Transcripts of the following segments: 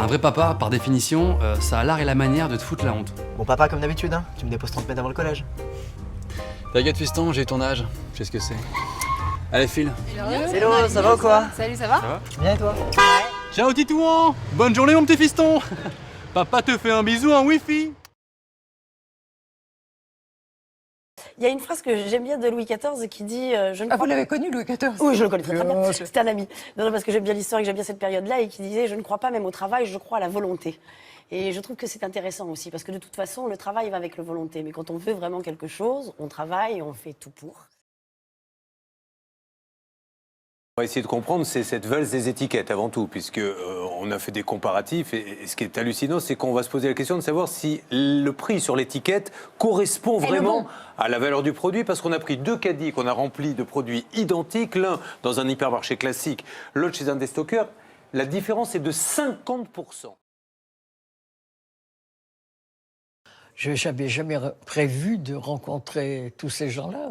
Un vrai papa, par définition, ça a l'art et la manière de te foutre la honte. Bon papa comme d'habitude, hein. Tu me déposes 30 mètres avant le collège. T'inquiète fiston, j'ai ton âge, je sais ce que c'est. Allez file. Hello, ça va ou quoi? Salut, ça va? Ça va? Bien et toi? Ciao Titouan. Bonne journée mon petit fiston. Papa te fait un bisou en wifi. Il y a une phrase que j'aime bien de Louis XIV qui dit je ne Ah, crois vous l'avez connu, Louis XIV? Oui, je le connais très bien. C'était un ami. Non, parce que j'aime bien l'histoire et que j'aime bien cette période-là et qui disait je ne crois pas même au travail, je crois à la volonté. Et je trouve que c'est intéressant aussi parce que de toute façon, le travail va avec la volonté. Mais quand on veut vraiment quelque chose, on travaille et on fait tout pour. On va essayer de comprendre, c'est cette valse des étiquettes avant tout, puisque on a fait des comparatifs et ce qui est hallucinant, c'est qu'on va se poser la question de savoir si le prix sur l'étiquette correspond vraiment à la valeur du produit, parce qu'on a pris 2 caddies qu'on a remplis de produits identiques, l'un dans un hypermarché classique, l'autre chez un déstockeur. La différence est de 50%. Je n'avais jamais prévu de rencontrer tous ces gens-là.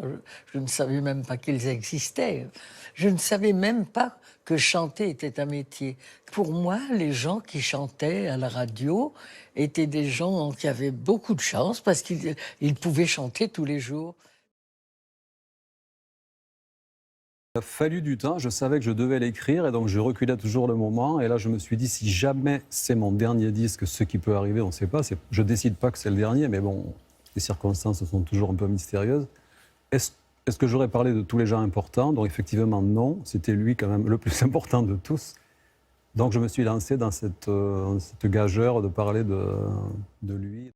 Je ne savais même pas qu'ils existaient. Je ne savais même pas que chanter était un métier. Pour moi, les gens qui chantaient à la radio étaient des gens qui avaient beaucoup de chance parce qu'ils pouvaient chanter tous les jours. Il a fallu du temps, je savais que je devais l'écrire et donc je reculais toujours le moment. Et là, je me suis dit, si jamais c'est mon dernier disque, ce qui peut arriver, on ne sait pas. Je ne décide pas que c'est le dernier, mais bon, les circonstances sont toujours un peu mystérieuses. Est-ce que j'aurais parlé de tous les gens importants? Donc effectivement, non. C'était lui quand même le plus important de tous. Donc je me suis lancé dans cette gageure de parler de lui.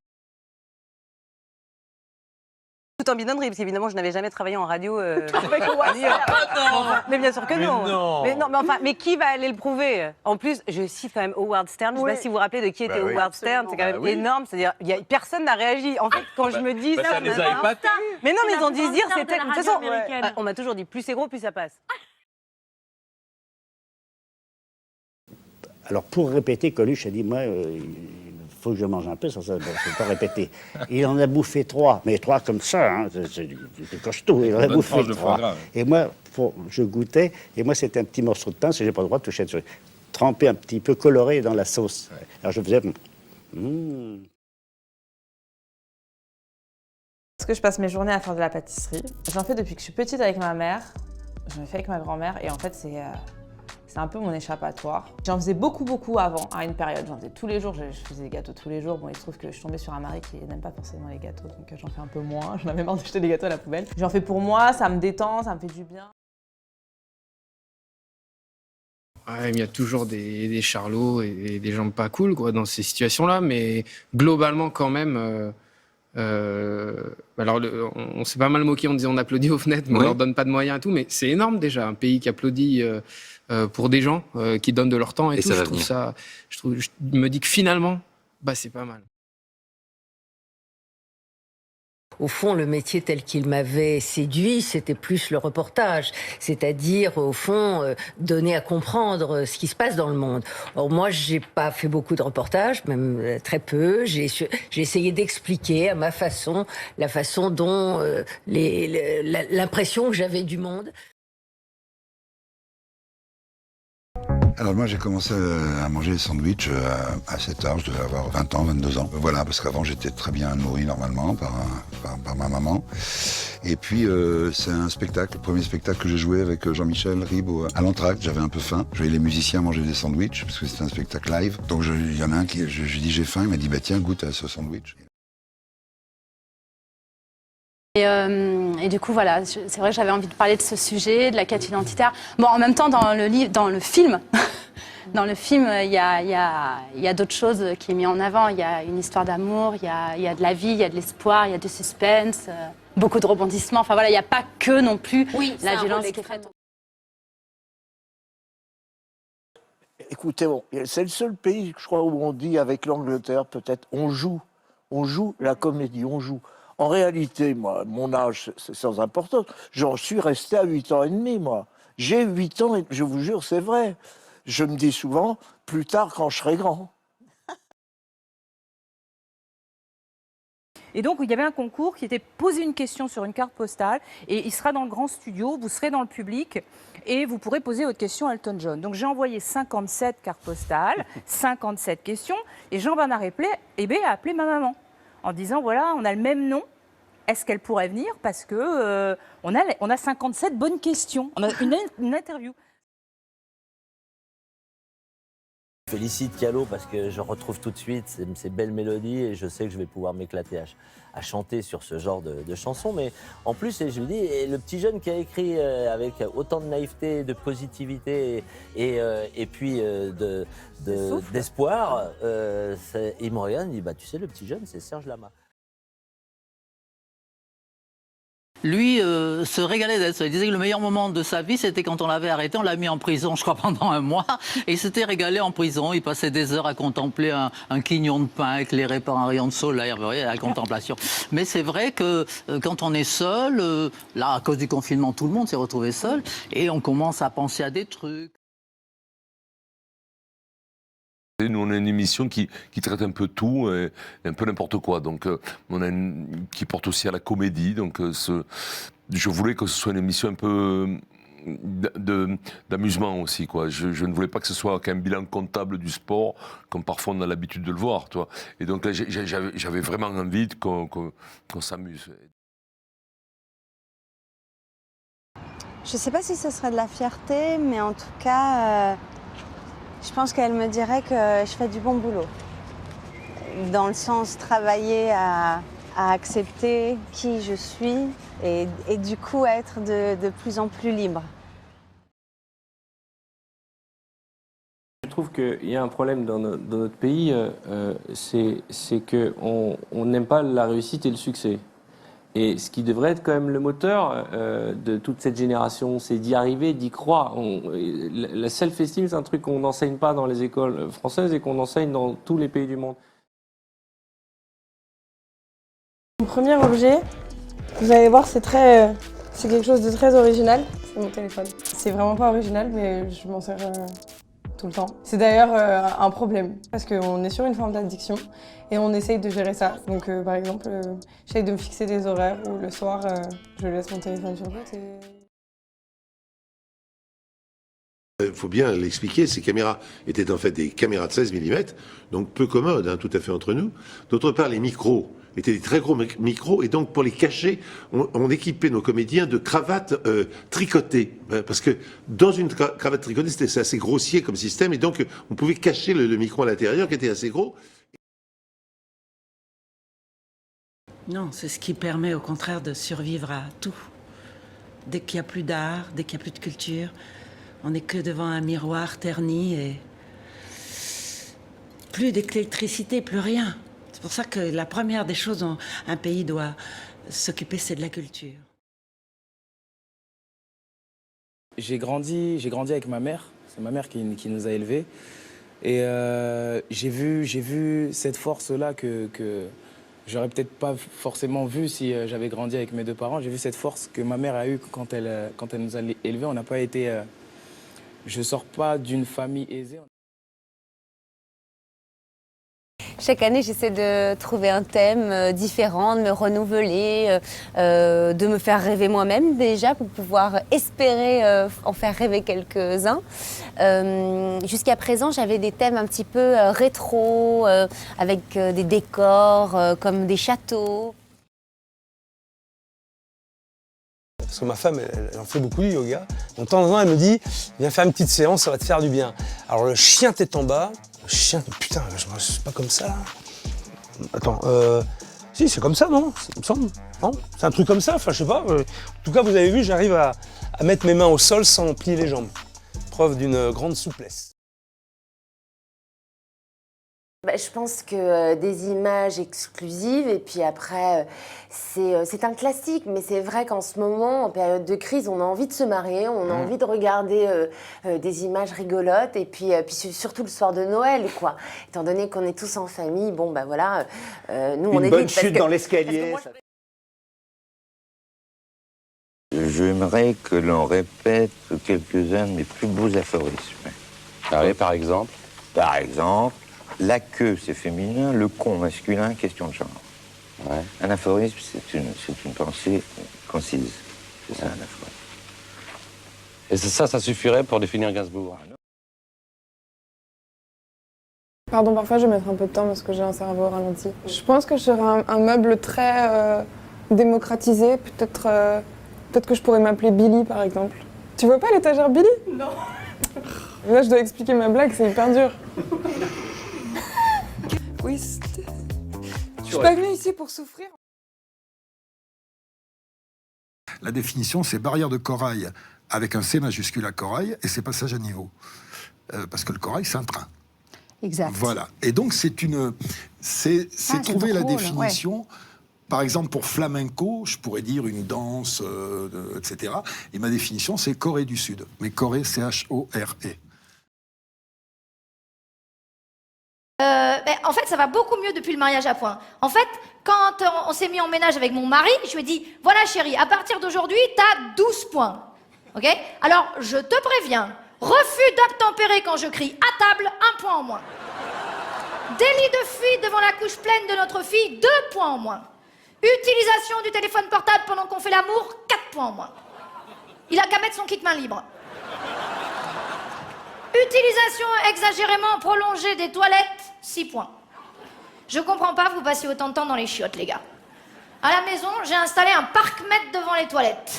Tout en bidonnerie, parce qu'évidemment, je n'avais jamais travaillé en radio. Avec Howard mais bien sûr que non. Mais qui va aller le prouver? En plus, je cite quand même Howard Stern. Je ne sais pas si vous vous rappelez de qui était Howard Stern. C'est quand même énorme. C'est-à-dire, personne n'a réagi. En fait, quand je me dis ça, les a épatés. mais non, mais ils ont dû se dire, c'était. De toute façon, on m'a toujours dit, plus c'est gros, plus ça passe. Alors, pour répéter, Coluche a dit, moi, il faut que je mange un peu, ça ne faut pas répéter. Il en a bouffé 3, mais 3 comme ça, hein, c'est du costaud, il en a bouffé 3. Et moi, je goûtais, et moi, c'était un petit morceau de pain, parce que je n'ai pas le droit de toucher dessus. Trempé un petit peu, coloré dans la sauce. Alors, je faisais... Parce que je passe mes journées à faire de la pâtisserie. J'en fais depuis que je suis petite avec ma mère, j'en ai fait avec ma grand-mère, et en fait, c'est un peu mon échappatoire. J'en faisais beaucoup avant, à une période. J'en faisais tous les jours, je faisais des gâteaux tous les jours. Bon, il se trouve que je suis tombée sur un mari qui n'aime pas forcément les gâteaux, donc j'en fais un peu moins. J'en avais marre d'acheter des gâteaux à la poubelle. J'en fais pour moi, ça me détend, ça me fait du bien. Ouais, il y a toujours des charlots et des gens pas cool quoi, dans ces situations-là, mais globalement quand même... alors, on s'est pas mal moqué en disant on applaudit aux fenêtres, mais on leur donne pas de moyens et tout. Mais c'est énorme déjà, un pays qui applaudit pour des gens qui donnent de leur temps et tout. Je trouve ça. Je me dis que finalement, c'est pas mal. Au fond, le métier tel qu'il m'avait séduit, c'était plus le reportage, c'est-à-dire, au fond, donner à comprendre ce qui se passe dans le monde. Or, moi, j'ai pas fait beaucoup de reportages, même très peu. J'ai essayé d'expliquer à ma façon, la façon dont l'impression que j'avais du monde. Alors moi j'ai commencé à manger des sandwichs à cet âge, je devais avoir 20 ans, 22 ans. Voilà, parce qu'avant j'étais très bien nourri normalement par ma maman. Et puis c'est un spectacle, le premier spectacle que j'ai joué avec Jean-Michel Ribes à l'Entracte. J'avais un peu faim, je voyais les musiciens manger des sandwichs, parce que c'était un spectacle live. Donc il y en a un qui, je lui dis j'ai faim, il m'a dit tiens goûte à ce sandwich. Et du coup, voilà, c'est vrai que j'avais envie de parler de ce sujet, de la quête identitaire. Bon, en même temps, dans le film, il y a d'autres choses qui est mis en avant. Il y a une histoire d'amour, il y a de la vie, il y a de l'espoir, il y a du suspense, beaucoup de rebondissements. Enfin voilà, il n'y a pas que non plus la violence qui est faite. Écoutez, c'est le seul pays, je crois, où on dit avec l'Angleterre, peut-être, on joue la comédie, on joue. En réalité, moi, mon âge, c'est sans importance. J'en suis resté à 8 ans et demi, moi. J'ai 8 ans et je vous jure, c'est vrai. Je me dis souvent, plus tard, quand je serai grand. Et donc, il y avait un concours qui était poser une question sur une carte postale et il sera dans le grand studio, vous serez dans le public et vous pourrez poser votre question à Elton John. Donc, j'ai envoyé 57 cartes postales, 57 questions et Jean-Bernard Hébé a appelé ma maman en disant, voilà, on a le même nom. Est-ce qu'elle pourrait venir? Parce que on a 57 bonnes questions. On a une interview. Je félicite Callot parce que je retrouve tout de suite ces belles mélodies et je sais que je vais pouvoir m'éclater à chanter sur ce genre de chansons. Mais en plus, je lui dis, et le petit jeune qui a écrit avec autant de naïveté, de positivité et puis d'espoir, il me regarde et dit, bah, tu sais, le petit jeune, c'est Serge Lama. Lui se régalait d'être seul. Il disait que le meilleur moment de sa vie, c'était quand on l'avait arrêté, on l'a mis en prison, je crois, pendant un mois. Et il s'était régalé en prison. Il passait des heures à contempler un quignon de pain éclairé par un rayon de soleil. Vous voyez, la contemplation. Mais c'est vrai que quand on est seul, là, à cause du confinement, tout le monde s'est retrouvé seul. Et on commence à penser à des trucs. Nous, on a une émission qui traite un peu tout et un peu n'importe quoi. Donc, on a qui porte aussi à la comédie. Donc, je voulais que ce soit une émission un peu d'amusement aussi, quoi. Je ne voulais pas que ce soit qu'un bilan comptable du sport, comme parfois on a l'habitude de le voir, toi. Et donc là, j'avais vraiment envie qu'on s'amuse. Je ne sais pas si ce serait de la fierté, mais en tout cas... je pense qu'elle me dirait que je fais du bon boulot. Dans le sens travailler à accepter qui je suis et du coup être de plus en plus libre. Je trouve qu'il y a un problème dans notre pays, c'est qu'on n'aime pas la réussite et le succès. Et ce qui devrait être quand même le moteur de toute cette génération, c'est d'y arriver, d'y croire. La self-esteem, c'est un truc qu'on n'enseigne pas dans les écoles françaises et qu'on enseigne dans tous les pays du monde. Mon premier objet, vous allez voir, c'est quelque chose de très original. C'est mon téléphone. C'est vraiment pas original, mais je m'en sers tout le temps. C'est d'ailleurs un problème, parce qu'on est sur une forme d'addiction et on essaye de gérer ça. Donc par exemple, j'essaye de me fixer des horaires où le soir, je laisse mon téléphone sur le côté. Il faut bien l'expliquer, ces caméras étaient en fait des caméras de 16 mm, donc peu commodes, hein, tout à fait entre nous. D'autre part, les micros étaient des très gros micros, et donc pour les cacher, on équipait nos comédiens de cravates tricotées. Parce que dans une cravate tricotée, c'était assez grossier comme système, et donc on pouvait cacher le micro à l'intérieur qui était assez gros. Non, c'est ce qui permet au contraire de survivre à tout. Dès qu'il n'y a plus d'art, dès qu'il n'y a plus de culture, on n'est que devant un miroir terni et plus d'électricité, plus rien. C'est pour ça que la première des choses dont un pays doit s'occuper, c'est de la culture. J'ai grandi avec ma mère. C'est ma mère qui nous a élevés. Et j'ai vu cette force-là que j'aurais peut-être pas forcément vu si j'avais grandi avec mes deux parents. J'ai vu cette force que ma mère a eue quand elle nous a élevés. On n'a pas été... je sors pas d'une famille aisée. Chaque année, j'essaie de trouver un thème différent, de me renouveler, de me faire rêver moi-même déjà pour pouvoir espérer en faire rêver quelques-uns. Jusqu'à présent, j'avais des thèmes un petit peu rétro, avec des décors comme des châteaux. Parce que ma femme, elle en fait beaucoup du yoga. Donc, de temps en temps, elle me dit, viens faire une petite séance, ça va te faire du bien. Alors le chien tête en bas, le chien, putain, c'est pas comme ça là. Attends, si c'est comme ça, non? Il me semble, non? C'est un truc comme ça, enfin je sais pas. En tout cas, vous avez vu, j'arrive à mettre mes mains au sol sans plier les jambes. Preuve d'une grande souplesse. Je pense que des images exclusives et puis après, c'est un classique, mais c'est vrai qu'en ce moment, en période de crise, on a envie de se marrer, on a envie de regarder des images rigolotes et puis surtout le soir de Noël, quoi. Étant donné qu'on est tous en famille, bon, bah voilà, nous on est une bonne chute dans l'escalier. J'aimerais que l'on répète quelques-uns de mes plus beaux aphorismes. Par exemple? Par exemple, la queue, c'est féminin, le con masculin, question de genre. Ouais. Un aphorisme, c'est une pensée concise. C'est ça, un aphorisme. Et ça suffirait pour définir Gainsbourg. Pardon, parfois je vais mettre un peu de temps parce que j'ai un cerveau ralenti. Je pense que je serais un meuble très démocratisé. Peut-être que je pourrais m'appeler Billy, par exemple. Tu vois pas l'étagère Billy? Non. Là, je dois expliquer ma blague, c'est hyper dur. Oui, je suis pas venue ici pour souffrir. La définition, c'est barrière de corail avec un C majuscule à corail et c'est passage à niveau. Parce que le corail, c'est un train. Exact. Voilà. Et donc, c'est trouver la drôle, définition. ouais. Par exemple, pour flamenco, je pourrais dire une danse, etc. Et ma définition, c'est Corée du Sud. Mais Corée, C-H-O-R-E. En fait, ça va beaucoup mieux depuis le mariage à point. En fait, quand on s'est mis en ménage avec mon mari, je lui ai dit, voilà chérie, à partir d'aujourd'hui, t'as 12 points. Ok? Alors, je te préviens, refus d'obtempérer quand je crie à table, 1 point en moins. Délit de fuite devant la couche pleine de notre fille, 2 points en moins. Utilisation du téléphone portable pendant qu'on fait l'amour, 4 points en moins. Il a qu'à mettre son kit main libre. Utilisation exagérément prolongée des toilettes, 6 points. Je comprends pas que vous passiez autant de temps dans les chiottes, les gars. À la maison, j'ai installé un parc-mètre devant les toilettes.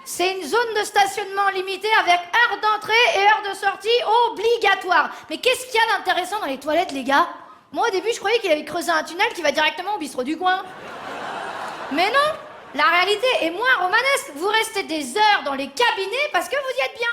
C'est une zone de stationnement limitée avec heure d'entrée et heure de sortie obligatoire. Mais qu'est-ce qu'il y a d'intéressant dans les toilettes, les gars? Moi, au début, je croyais qu'il avait creusé un tunnel qui va directement au bistrot du coin. Mais non, la réalité est moins romanesque. Vous restez des heures dans les cabinets parce que vous y êtes bien.